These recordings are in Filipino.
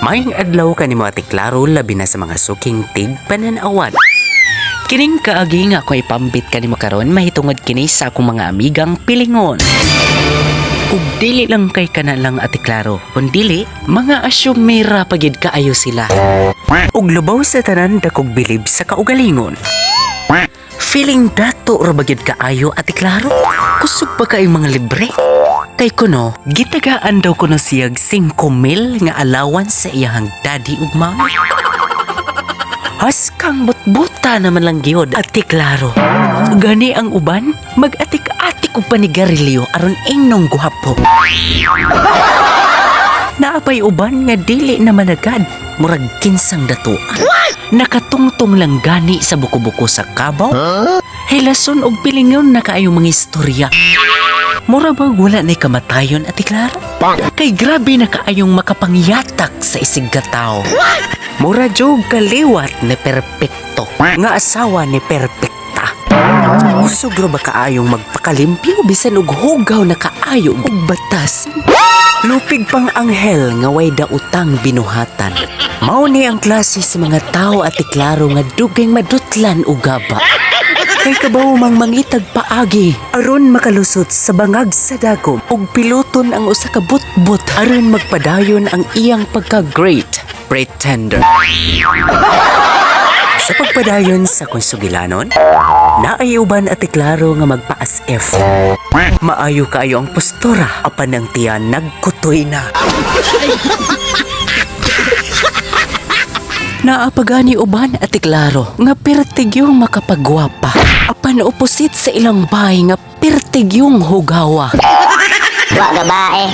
Maayong adlaw kanimo Ate Claro labi na sa mga suking tig pananawan. Kining kaagi nga ako ipambit kanimo karon mahitungod kini sa akong mga amigang pilingon. Ug dili lang kay kana lang Ate Claro, kun dili mga asyumera pagid kaayo sila. Ug lubaw sa tanan dakog bilib sa kaugalingon. Feeling dato ra bagyod kaayo Ate Claro. Kusog pa kay mga libre. Kay kuno, gitagaan daw kuno siyag 5,000 nga allowance sa iyang daddy ug mommy. Haskang butbuta naman lang gyud Ate Claro. Gani ang uban, mag-atik-atik og panigarilyo aron inong guhapo. Naapay uban nga dili naman agad, murag kinsang datuan. Nakatungtong lang gani sa buko-buko sa kabaw. Hilason og pilingon na kaayong mga istorya. Mura ba wala na'y kamatayon Ate Claro? Kay grabe na kaayong makapangyatak sa isig katao. Mura jog kaliwat ni perpekto nga asawa ni perpekta. Kusog ra ba kaayong magpakalimpyo bisan og hugaw na kaayo og batas. Lupig pang anghel nga way dautang binuhatan. Mao ni ang klase sa mga tao Ate Claro nga dugay madutlan og gaba. Kay kabaw mang mangitag paagi aron makalusot sa bangag sa dagom ug piloton ang usa ka butbot aron magpadayon ang iyang pagka-great pretender. Sa pagpadayon sa konsugilanon, naay uban Ate Claro nga magpa-as-if. Maayo kaayo ang postura apan ang tiyan nagkutoy na. Naapagani uban Ate Claro nga pertigyong makapagwapa apan oposit sa ilang bahay nga pertigyong hugawa. Wa babae.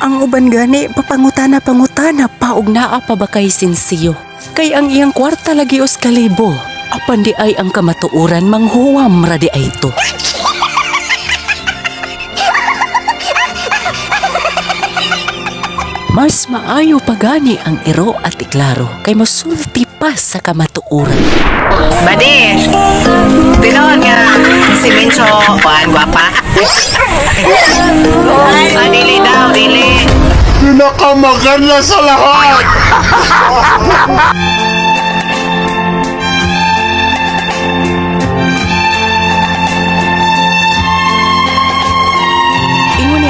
Ang uban gani papangutana-pangutana pa og naa pa ba kay sinsiyo. Kay ang iyang kwarta lagi os kalibo apan di ay ang kamatuoran manghuwam ra di ay to. Mas maayo pa gani ang iro Ate Claro kay masulti pa sa kamatuoran. Badi, tinoon nga si Mincho, kuhaan guwapa. Dili daw, dili. Pinakamaganda sa lahat!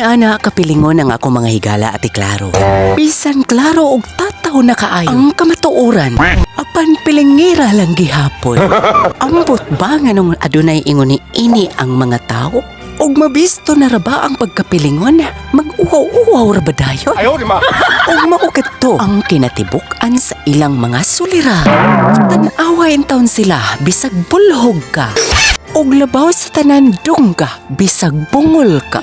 Ana kapilingon ang ako mga higala Ate Claro. Bisan klaro og tataw na kaayo ang kamatuoran. Apan pilingira lang gihapon. Ambot ba nga nung adunay ingon ni ini ang mga tao? Og mabisto na ra ba ang pagkapilingon? Mag-uhaw-uhaw ra ba dayon? Ayaw, di ma! Og maukat ang kinatibuk-an sa ilang mga sulira. Tanawain taon sila bisag bulhog ka. Og labaw sa tanan dungga bisag bungol ka.